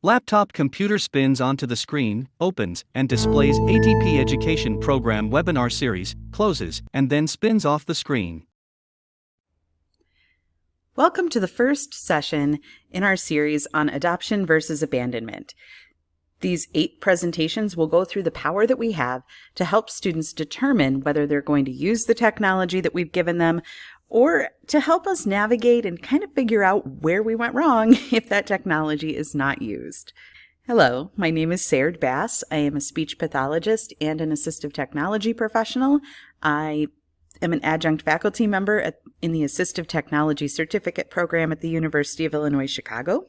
Laptop computer spins onto the screen, opens, and displays ATP Education Program webinar series, closes, and then spins off the screen. Welcome to the first session in our series on adoption versus abandonment. These 8 presentations will go through the power that we have to help students determine whether they're going to use the technology that we've given them, or to help us navigate and kind of figure out where we went wrong if that technology is not used. Hello, my name is Sayard Bass. I am a speech pathologist and an assistive technology professional. I am an adjunct faculty member in the Assistive Technology Certificate Program at the University of Illinois, Chicago.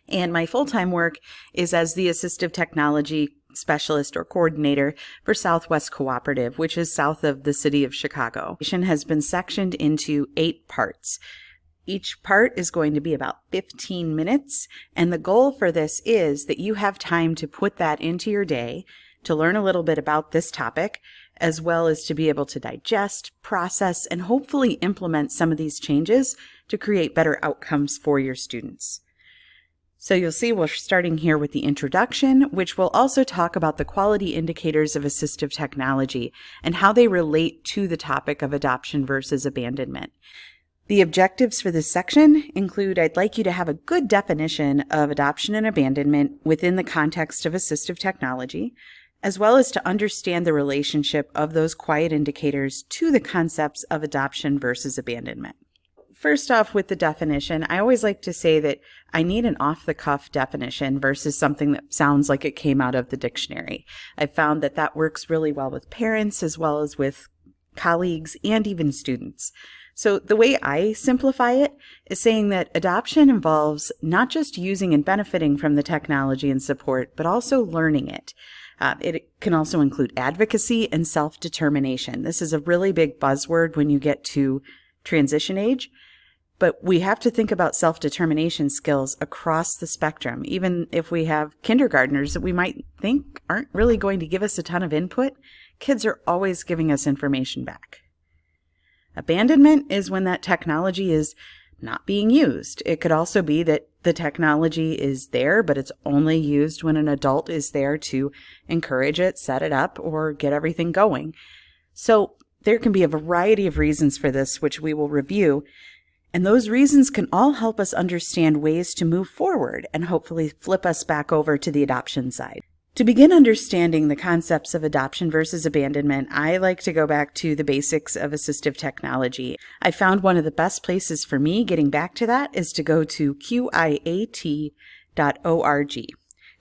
And my full-time work is as the Assistive Technology Specialist or Coordinator for Southwest Cooperative, which is south of the city of Chicago. The has been sectioned into 8 parts. Each part is going to be about 15 minutes, and the goal for this is that you have time to put that into your day to learn a little bit about this topic, as well as to be able to digest, process, and hopefully implement some of these changes to create better outcomes for your students. So you'll see we're starting here with the introduction, which will also talk about the quality indicators of assistive technology and how they relate to the topic of adoption versus abandonment. The objectives for this section include I'd like you to have a good definition of adoption and abandonment within the context of assistive technology, as well as to understand the relationship of those QIAT indicators to the concepts of adoption versus abandonment. First off, with the definition, I always like to say that I need an off-the-cuff definition versus something that sounds like it came out of the dictionary. I've found that that works really well with parents as well as with colleagues and even students. So the way I simplify it is saying that adoption involves not just using and benefiting from the technology and support, but also learning it. It can also include advocacy and self-determination. This is a really big buzzword when you get to transition age, but we have to think about self-determination skills across the spectrum. Even if we have kindergartners that we might think aren't really going to give us a ton of input, kids are always giving us information back. Abandonment is when that technology is not being used. It could also be that the technology is there, but it's only used when an adult is there to encourage it, set it up, or get everything going. So there can be a variety of reasons for this, which we will review, and those reasons can all help us understand ways to move forward and hopefully flip us back over to the adoption side. To begin understanding the concepts of adoption versus abandonment, I like to go back to the basics of assistive technology. I found one of the best places for me getting back to that is to go to QIAT.org.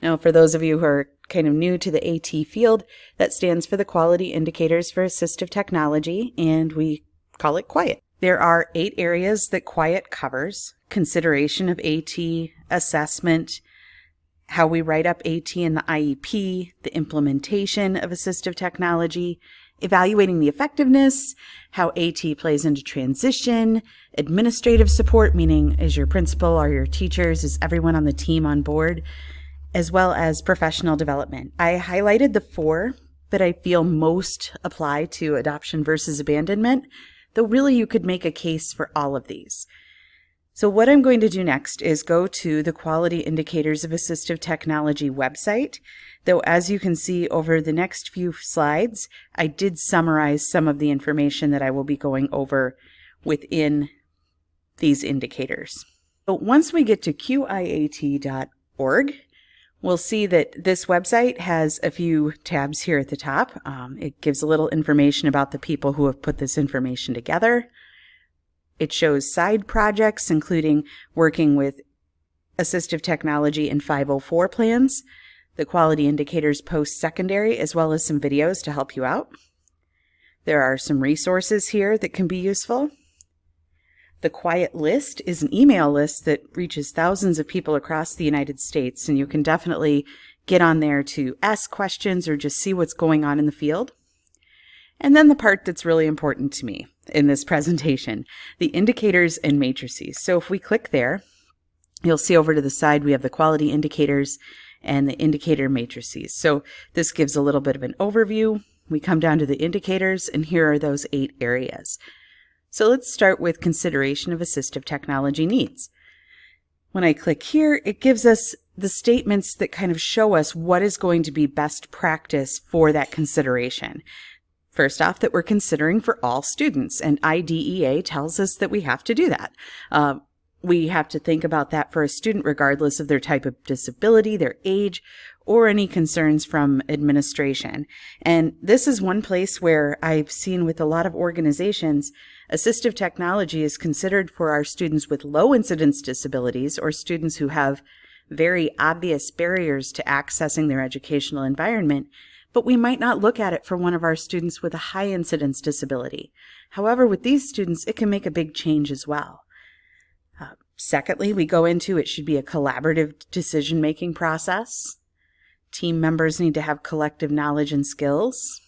Now, for those of you who are kind of new to the AT field, that stands for the Quality Indicators for Assistive Technology, and we call it QIAT. There are 8 areas that QIAT covers: consideration of AT, assessment, how we write up AT in the IEP, the implementation of assistive technology, evaluating the effectiveness, how AT plays into transition, administrative support, meaning is your principal or your teachers, is everyone on the team on board, as well as professional development. I highlighted the 4 that I feel most apply to adoption versus abandonment, though really you could make a case for all of these. So what I'm going to do next is go to the Quality Indicators of Assistive Technology website, though as you can see over the next few slides, I did summarize some of the information that I will be going over within these indicators. So once we get to QIAT.org, we'll see that this website has a few tabs here at the top. It gives a little information about the people who have put this information together. It shows side projects, including working with assistive technology in 504 plans, the quality indicators post-secondary, as well as some videos to help you out. There are some resources here that can be useful. The QIAT list is an email list that reaches thousands of people across the United States, and you can definitely get on there to ask questions or just see what's going on in the field. And then the part that's really important to me in this presentation, the indicators and matrices. So if we click there, you'll see over to the side we have the quality indicators and the indicator matrices. So this gives a little bit of an overview. We come down to the indicators, and here are those 8 areas. So let's start with consideration of assistive technology needs. When I click here, it gives us the statements that kind of show us what is going to be best practice for that consideration. First off, that we're considering for all students, and IDEA tells us that we have to do that. We have to think about that for a student regardless of their type of disability, their age, or any concerns from administration. And this is one place where I've seen with a lot of organizations, assistive technology is considered for our students with low incidence disabilities or students who have very obvious barriers to accessing their educational environment, but we might not look at it for one of our students with a high incidence disability. However, with these students, it can make a big change as well. Secondly, we go into it should be a collaborative decision-making process. Team members need to have collective knowledge and skills.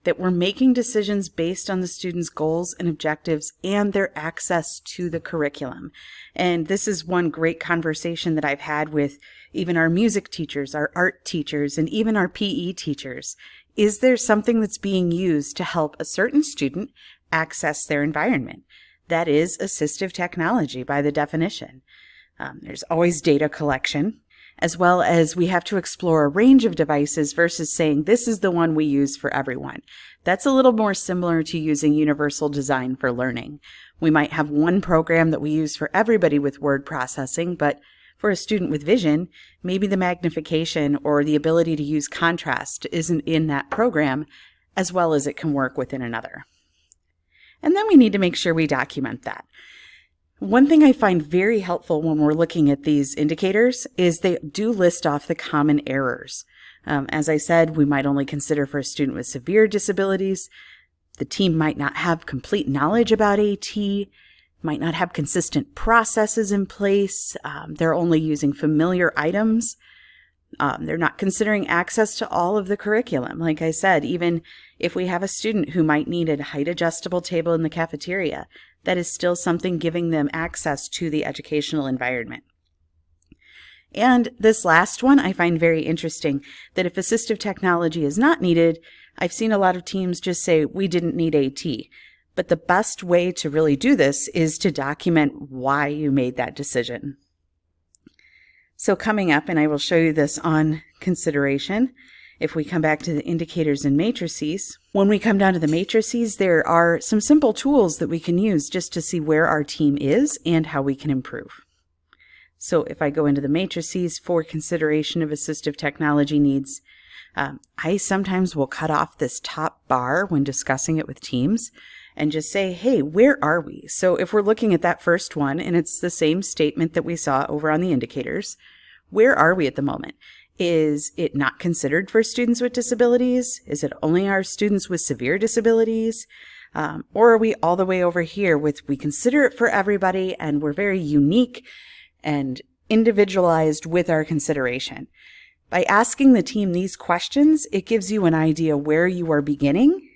That we're making decisions based on the students' goals and objectives and their access to the curriculum. And this is one great conversation that I've had with even our music teachers, our art teachers, and even our PE teachers. Is there something that's being used to help a certain student access their environment? That is assistive technology by the definition. There's always data collection, as well as we have to explore a range of devices versus saying this is the one we use for everyone. That's a little more similar to using universal design for learning. We might have one program that we use for everybody with word processing, but for a student with vision, maybe the magnification or the ability to use contrast isn't in that program as well as it can work within another. And then we need to make sure we document that. One thing I find very helpful when we're looking at these indicators is they do list off the common errors. As I said, we might only consider for a student with severe disabilities. The team might not have complete knowledge about AT, might not have consistent processes in place. They're only using familiar items. They're not considering access to all of the curriculum. Like I said, even if we have a student who might need a height adjustable table in the cafeteria, that is still something giving them access to the educational environment. And this last one I find very interesting, that if assistive technology is not needed, I've seen a lot of teams just say we didn't need AT. But the best way to really do this is to document why you made that decision. So coming up, and I will show you this on consideration, if we come back to the indicators and matrices, when we come down to the matrices, there are some simple tools that we can use just to see where our team is and how we can improve. So if I go into the matrices for consideration of assistive technology needs, I sometimes will cut off this top bar when discussing it with teams and just say, hey, where are we? So if we're looking at that first one, and it's the same statement that we saw over on the indicators, where are we at the moment? Is it not considered for students with disabilities? Is it only our students with severe disabilities? Or are we all the way over here with we consider it for everybody and we're very unique and individualized with our consideration? By asking the team these questions, it gives you an idea where you are beginning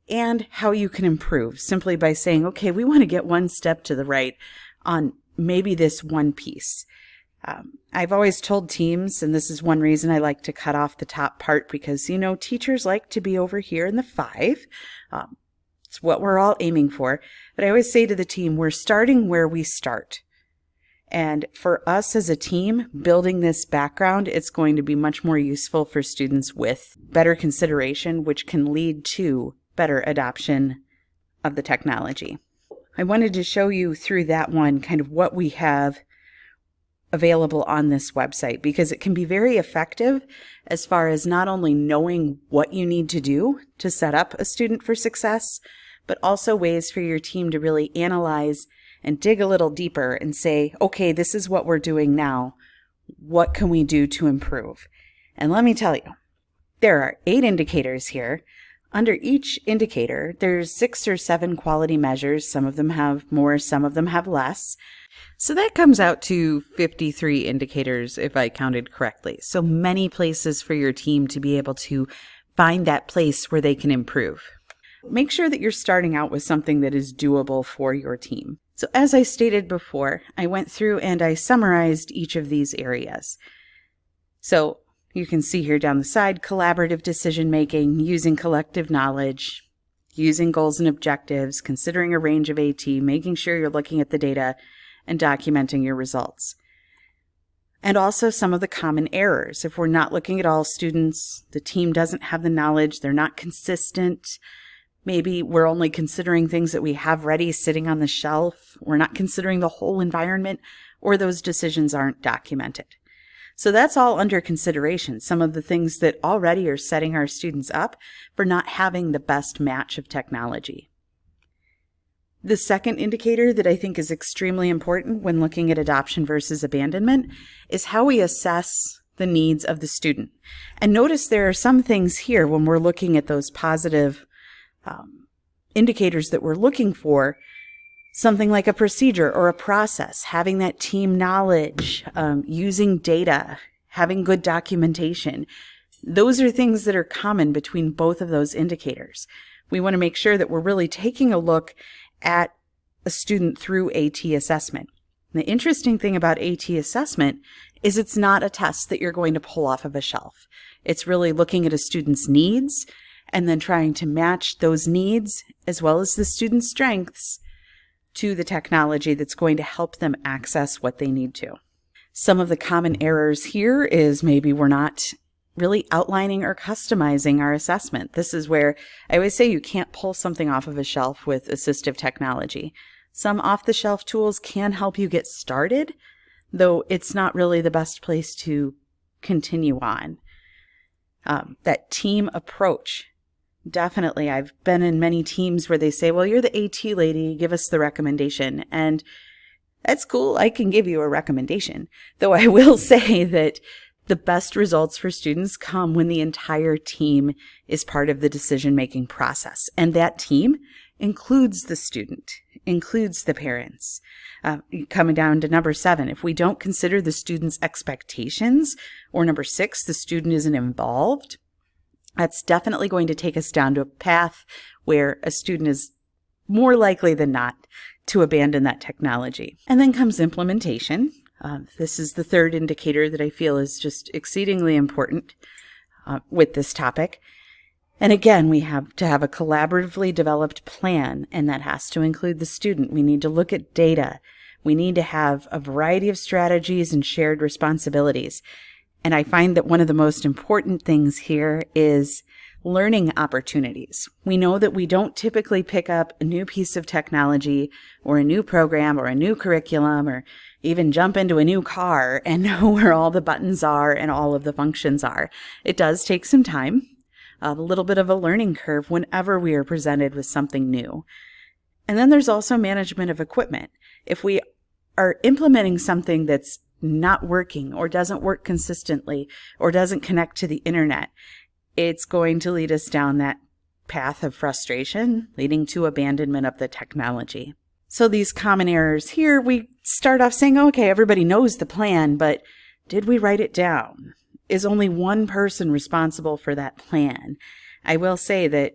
and how you can improve, simply by saying, okay, we want to get one step to the right on maybe this one piece. I've always told teams, and this is one reason I like to cut off the top part, because, you know, teachers like to be over here in the 5. It's what we're all aiming for. But I always say to the team, we're starting where we start. And for us as a team, building this background, it's going to be much more useful for students with better consideration, which can lead to better adoption of the technology. I wanted to show you through that one kind of what we have available on this website, because it can be very effective as far as not only knowing what you need to do to set up a student for success, but also ways for your team to really analyze and dig a little deeper and say, okay, this is what we're doing now. What can we do to improve? And let me tell you, there are 8 indicators here. Under each indicator, there's 6 or 7 quality measures. Some of them have more, some of them have less. So that comes out to 53 indicators if I counted correctly. So many places for your team to be able to find that place where they can improve. Make sure that you're starting out with something that is doable for your team. So as I stated before, I went through and I summarized each of these areas. So you can see here down the side, collaborative decision making, using collective knowledge, using goals and objectives, considering a range of AT, making sure you're looking at the data, and documenting your results. And also some of the common errors. If we're not looking at all students, the team doesn't have the knowledge, they're not consistent, maybe we're only considering things that we have ready sitting on the shelf, we're not considering the whole environment, or those decisions aren't documented. So that's all under consideration, some of the things that already are setting our students up for not having the best match of technology. The second indicator that I think is extremely important when looking at adoption versus abandonment is how we assess the needs of the student. And notice there are some things here when we're looking at those positive indicators that we're looking for, something like a procedure or a process, having that team knowledge, using data, having good documentation. Those are things that are common between both of those indicators. We want to make sure that we're really taking a look at a student through AT assessment. And the interesting thing about AT assessment is it's not a test that you're going to pull off of a shelf. It's really looking at a student's needs and then trying to match those needs as well as the student's strengths to the technology that's going to help them access what they need to. Some of the common errors here is maybe we're not really outlining or customizing our assessment. This is where I always say you can't pull something off of a shelf with assistive technology. Some off-the-shelf tools can help you get started, though it's not really the best place to continue on. That team approach. Definitely. I've been in many teams where they say, well, you're the AT lady, give us the recommendation. And that's cool. I can give you a recommendation. Though I will say that the best results for students come when the entire team is part of the decision-making process. And that team includes the student, includes the parents. Coming down to number 7, if we don't consider the student's expectations, or number 6, the student isn't involved, that's definitely going to take us down to a path where a student is more likely than not to abandon that technology. And then comes implementation. This is the third indicator that I feel is just exceedingly important with this topic. And again, we have to have a collaboratively developed plan, and that has to include the student. We need to look at data. We need to have a variety of strategies and shared responsibilities. And I find that one of the most important things here is learning opportunities. We know that we don't typically pick up a new piece of technology or a new program or a new curriculum or even jump into a new car and know where all the buttons are and all of the functions are. It does take some time, a little bit of a learning curve whenever we are presented with something new. And then there's also management of equipment. If we are implementing something that's not working or doesn't work consistently or doesn't connect to the internet, it's going to lead us down that path of frustration, leading to abandonment of the technology. So these common errors here, we start off saying, okay, everybody knows the plan, but did we write it down? Is only one person responsible for that plan? I will say that,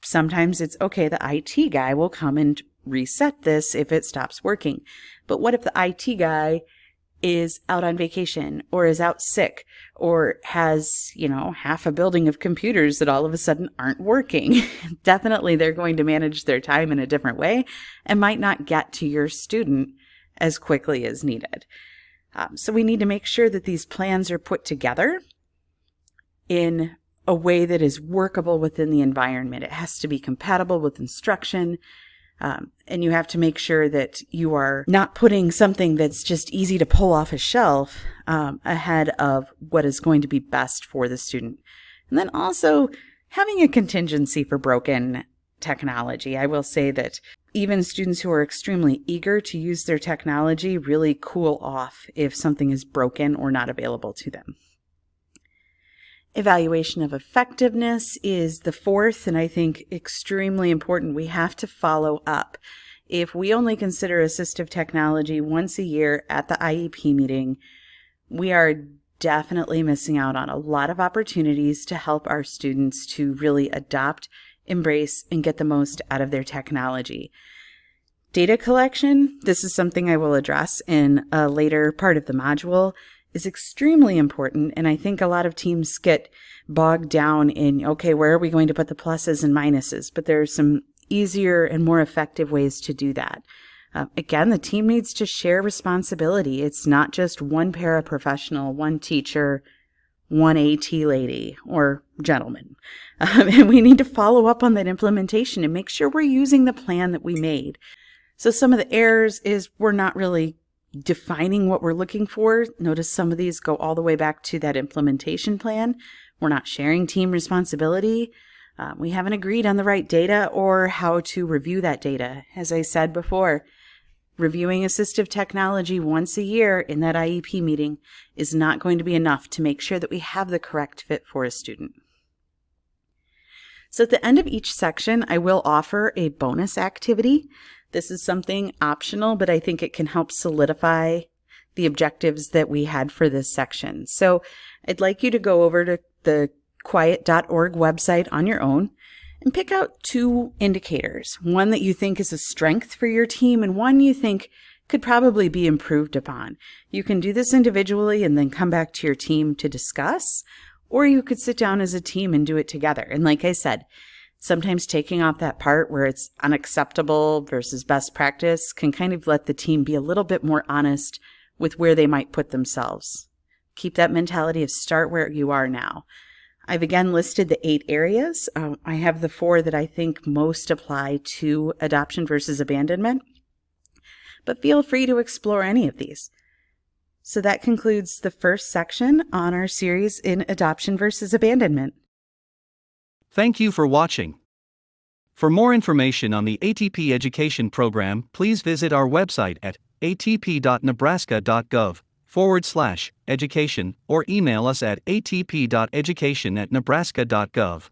sometimes it's okay, the IT guy will come and reset this if it stops working. But what if the IT guy is out on vacation or is out sick or has, half a building of computers that all of a sudden aren't working? Definitely they're going to manage their time in a different way and might not get to your student as quickly as needed. So we need to make sure that these plans are put together in a way that is workable within the environment. It has to be compatible with instruction. And you have to make sure that you are not putting something that's just easy to pull off a shelf ahead of what is going to be best for the student. And then also having a contingency for broken technology. I will say that even students who are extremely eager to use their technology really cool off if something is broken or not available to them. Evaluation of effectiveness is the fourth, and I think extremely important. We have to follow up. If we only consider assistive technology once a year at the IEP meeting, we are definitely missing out on a lot of opportunities to help our students to really adopt, embrace, and get the most out of their technology. Data collection, this is something I will address in a later part of the module, is extremely important. And I think a lot of teams get bogged down in, okay, where are we going to put the pluses and minuses? But there are some easier and more effective ways to do that. Again, the team needs to share responsibility. It's not just one paraprofessional, one teacher, one AT lady or gentleman. And we need to follow up on that implementation and make sure we're using the plan that we made. So some of the errors is we're not really defining what we're looking for. Notice some of these go all the way back to that implementation plan. We're not sharing team responsibility. We haven't agreed on the right data or how to review that data. As I said before, reviewing assistive technology once a year in that IEP meeting is not going to be enough to make sure that we have the correct fit for a student. So at the end of each section, I will offer a bonus activity. This is something optional, but I think it can help solidify the objectives that we had for this section. So I'd like you to go over to the QIAT.org website on your own and pick out 2 indicators, one that you think is a strength for your team and one you think could probably be improved upon. You can do this individually and then come back to your team to discuss, or you could sit down as a team and do it together. And like I said, sometimes taking off that part where it's unacceptable versus best practice can kind of let the team be a little bit more honest with where they might put themselves. Keep that mentality of start where you are now. I've again listed the 8 areas. I have the 4 that I think most apply to adoption versus abandonment, but feel free to explore any of these. So that concludes the first section on our series in adoption versus abandonment. Thank you for watching. For more information on the ATP education program, please visit our website at atp.nebraska.gov/education or email us at atp.education@nebraska.gov.